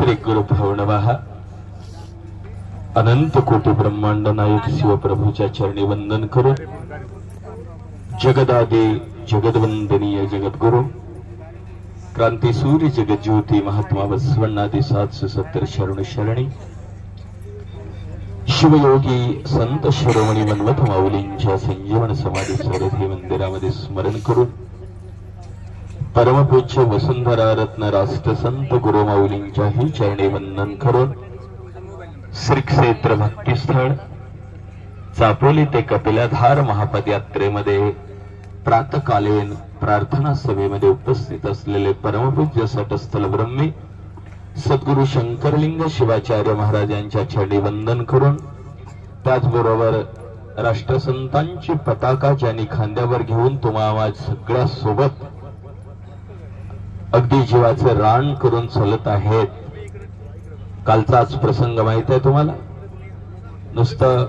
श्री गुरुभ्यो नमः। अनंत कोटी ब्रह्मांड नायक शिवप्रभूच्या चरणी वंदन करून जगदादि जगदवंदनीय जगद्गुरु क्रांती सूर्य जगज्योती महात्मा बसवण्णादि 770 शरण शरणी शिवयोगी संत शिरोमणी मनवत माऊलींच्या संजीवन समाधी सारथी मंदिरामध्ये स्मरण करून परमपूज्य वसुंधरा रत्न राष्ट्रसंत गुरु माऊलींच्याही चरणी वंदन करून श्री क्षेत्र भक्तिस्थळ चापोली ते कपिलाधार महापदयात्रेमध्ये प्रातकालीन प्रार्थना सभेमध्ये उपस्थित असलेले परमपूज्य सटस्थल ब्रह्मी सद्गुरु शंकरलिंग शिवाचार्य महाराजांच्या चरणी वंदन करून त्याचबरोबर राष्ट्रसंतांची पताका ज्यांनी खांद्यावर घेऊन तुम्हा आवाज सगळ्या सोबत अगदी जीवाचे रान करून चालत आहेत। कालचाच प्रसंग माहित आहे तुम्हाला, नुसतं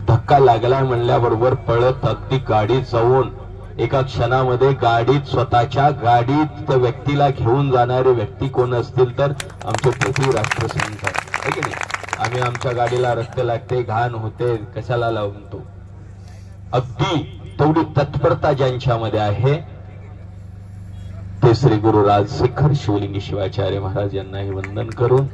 धक्का लागलाय म्हणल्याबरोबर पळत अगदी गाडीत जाऊन एका क्षणामध्ये गाडीत स्वतःच्या गाडीत त्या व्यक्तीला घेऊन जाणारे व्यक्ती कोण असतील तर आमचे पृथ्वी राष्ट्रसंत आहे की नाही। आम्ही आमच्या गाडीला रक्त लागते घाण होते कशाला लावून तो अगदी तेवढी तत्परता ज्यांच्यामध्ये आहे ते श्री गुरु राजशेखर शिवलिंगी शिवाचार्य महाराज यांनाही वंदन करून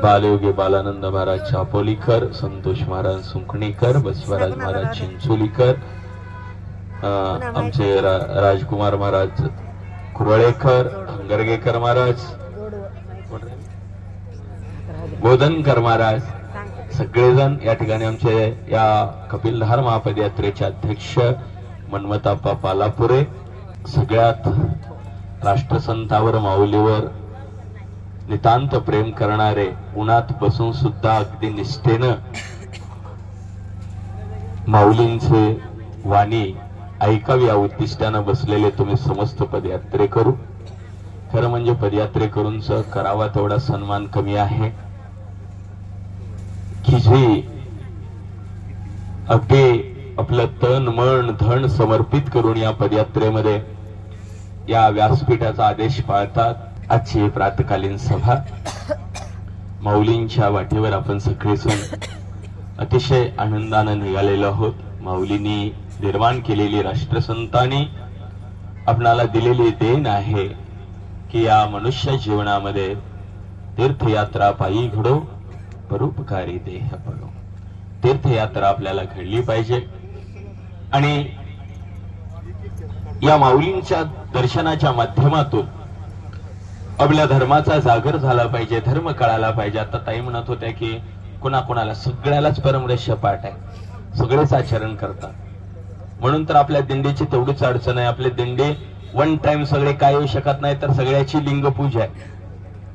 बालयोगी बालानंद महाराज चापोलीकर, संतोष महाराज सुंकणीकर, बसवराज महाराज चिंचोलीकर, आमचे राजकुमार महाराज कुरळेकर, हंगरगेकर महाराज, बोधनकर महाराज सगळेजण या ठिकाणी आमचे या कपिलधार महापदयात्रेचे अध्यक्ष मनमताप्पा पालापुरे, सगळ्यात राष्ट्रसंतावर माऊलीवर नितांत प्रेम करणारे उन्हात बसून सुद्धा अगदी निष्ठेनं माऊलींचे वाणी ऐकावी या उद्दिष्टानं बसलेले तुम्ही समस्त पदयात्रे करू। खरं म्हणजे पदयात्रे करून करावा तेवढा सन्मान कमी आहे की जे अगदी आपलं तन मन धन समर्पित करून या पदयात्रेमध्ये या व्यासपीठाचा आदेश पाळतात। आजची प्रातकालीन सभा माऊलींच्या वाटेवर आपण सगळेजण अतिशय आनंदानं निघालेलो आहोत। माऊलींनी निर्माण केलेली राष्ट्रसंतांनी आपणाला दिलेली देण आहे की या मनुष्य जीवनामध्ये तीर्थयात्रा पायी घडो परोपकारी देह पडो। तीर्थयात्रा आपल्याला घडली पाहिजे आणि या माऊलींच्या दर्शनाच्या माध्यमातून आपल्या धर्माचा जागर झाला पाहिजे, धर्म कळाला पाहिजे। आता ताई म्हणत होत्या की कोणाकोणाला सगळ्यालाच परमरस्य पाठ आहे, सगळेच आचरण करतात, म्हणून तर आपल्या दिंडीची तेवढीच अडचण आहे। आपले दिंडे वन टाइम सगळे काय येऊ शकत नाही तर सगळ्याची लिंगपूजा आहे,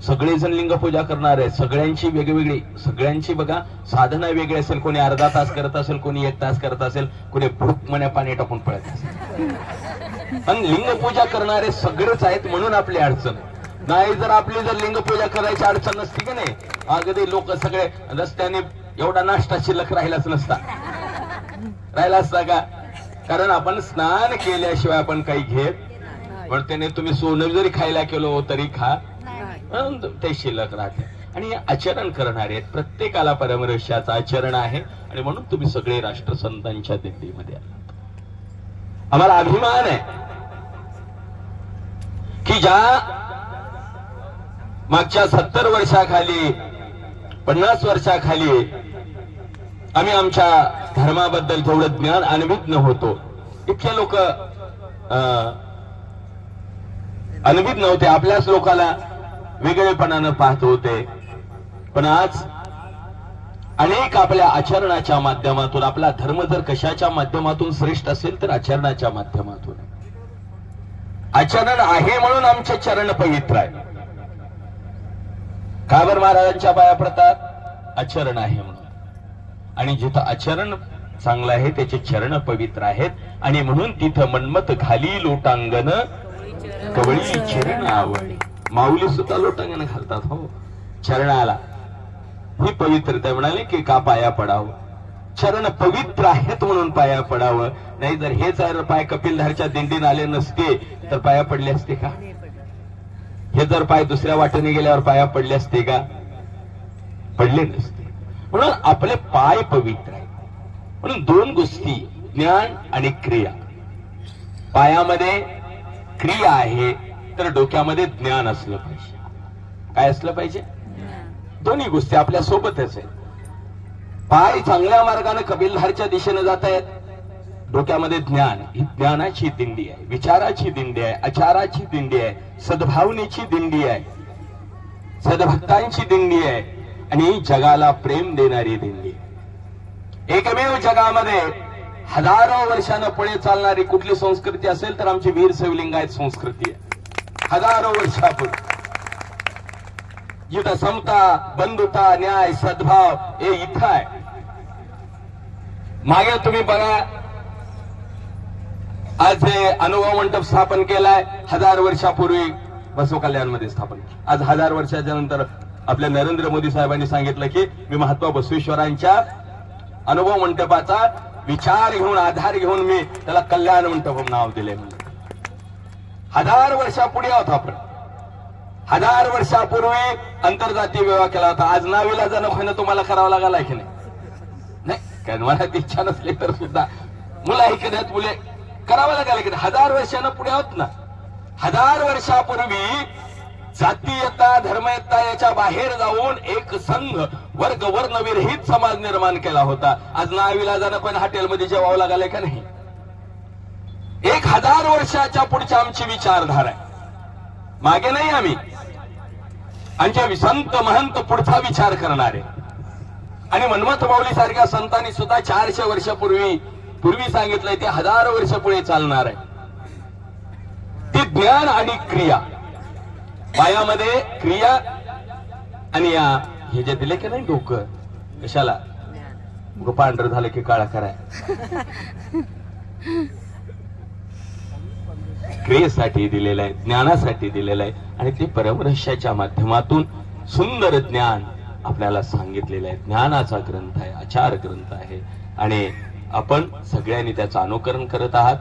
सगळेजण लिंगपूजा करणार आहे, सगळ्यांची वेगवेगळी, सगळ्यांची बघा साधना वेगळी असेल, कोणी अर्धा तास करत असेल, कोणी 1 तास करत असेल, कोणी भूक मण्या पाणी टाकून पळत असेल, पण लिंगपूजा करणारे सगळेच आहेत म्हणून आपली अडचण नाही। जर आपली जर लिंगपूजा करायची अडचण नसती की नाही अगदी लोक सगळे रस्त्याने एवढा नाश्ता शिल्लक राहिलाच नसता, राहिला असता का? कारण आपण स्नान केल्याशिवाय आपण काही घेत पण त्याने तुम्ही सोनं जरी खायला केलो तरी खा ते शिल्लक राहते। आणि आचरण करणारे प्रत्येकाला परमरस्याचं आचरण आहे आणि म्हणून तुम्ही सगळे राष्ट्रसंतांच्या दिंडीमध्ये आलात। आम्हाला अभिमान आहे की ज्या मागच्या 70 वर्षाखाली 50 वर्षाखाली आम्ही आमच्या धर्माबद्दल थोडं ज्ञान अनभिज्ञ होतो, इतके लोक अनभिज्ञ नव्हते, आपल्याच लोकाला वेगळेपणानं पाहत होते, पण आज अनेक आपल्या आचरणाच्या माध्यमातून आपला धर्म जर कशाच्या माध्यमातून श्रेष्ठ असेल तर आचरणाच्या माध्यमातून। आचरण आहे म्हणून आमचे चरण पवित्र आहे। का बरं महाराजांच्या पाया पडतात? आचरण आहे म्हणून, आणि जिथं आचरण चांगलं आहे त्याचे चरण पवित्र आहेत आणि म्हणून तिथं मनमत घाली लोटांगण कवळी चरण आवडी। माऊली सुद्धा लोटांगण घालतात हो चरणाला, ही पवित्रता म्हणाले की का पाया पडावं, चरण पवित्र आहेत म्हणून पाया पडावं, नाही जर हे जर पाय कपिलधारच्या दिंडीन आले नसते तर पाया पडले असते का? हे जर पाय दुसऱ्या वाटेने गेल्यावर पाया पडले असते का? पडले नसते. म्हणून आपले पाय पवित्र आहेत. म्हणून दोन गोष्टी, ज्ञान आणि क्रिया. पायामध्ये क्रिया आहे तर डोक्यामध्ये ज्ञान असलं पाहिजे. काय असलं पाहिजे? दोन्ही गोष्टी आपल्या सोबतच आहेत. पाय चांगल्या मार्गाने कबीलधारच्या दिशेने जात आहेत, डोक्यामध्ये ज्ञान. ही ज्ञानाची दिंडी आहे, विचाराची दिंडी आहे, आचाराची दिंडी आहे, सद्भावनेची दिंडी आहे, सद्भक्तांची दिंडी आहे आणि जगाला प्रेम देणारी दिंडी आहे. एकमेव जगामध्ये हजारो वर्षानं पुढे चालणारी कुठली संस्कृती असेल तर आमची वीर शिवलिंगायत संस्कृती आहे. हजारो वर्षापूर्वी जिथं समता, बंधुता, न्याय, सद्भाव हे इथं आहे. मागे तुम्ही बघा, आज हे अनुभव मंडप स्थापन केलाय, 1000 वर्षापूर्वी बसव कल्याणमध्ये स्थापन. आज 1000 वर्षाच्या नंतर आपल्या नरेंद्र मोदी साहेबांनी सांगितलं की मी महात्मा बसवेश्वरांच्या अनुभव मंडपाचा विचार घेऊन, आधार घेऊन मी त्याला कल्याण मंडपम नाव दिले. म्हणजे 1000 वर्षापुढे आहोत आपण. 1000 वर्षापूर्वी आंतरजातीय विवाह केला होता. आज नावीला जाणं तुम्हाला करावं लागला की नाही? कारण मला इच्छा नसली तर सुद्धा मुलं ऐकण्यात मुले करावं लागेल की 1000 वर्षानं पुढे आहोत ना. 1000 वर्षापूर्वी जातीयता, धर्मयता याच्या बाहेर जाऊन एक संघ, वर्ग, वर्ण विरहित समाज निर्माण केला होता. आज नावीला जाणं पण हॉटेलमध्ये जेवावं लागलंय का नाही? 1000 वर्षाच्या पुढच्या आमची विचारधारा आहे. मागे नाही आम्ही. आमच्या संत महंत पुढचा विचार करणारे. आणि मन्मथ माऊली सारख्या संतांनी सुद्धा 400 वर्षापूर्वी सांगितलंय ते 1000 वर्ष पुढे चालणार आहे. ती ज्ञान आणि क्रिया. पायामध्ये क्रिया आणि हे जे दिले की नाही डोकं, कशाला पांढरं झालं की काळा कराय, क्रियेसाठी दिलेलं आहे, ज्ञानासाठी दिलेलं आहे. आणि ते परमरहस्याच्या माध्यमातून सुंदर ज्ञान आपल्याला सांगितलेलं आहे. ज्ञानाचा ग्रंथ आहे, आचार ग्रंथ आहे आणि आपण सगळ्यांनी त्याचं अनुकरण करत आहात.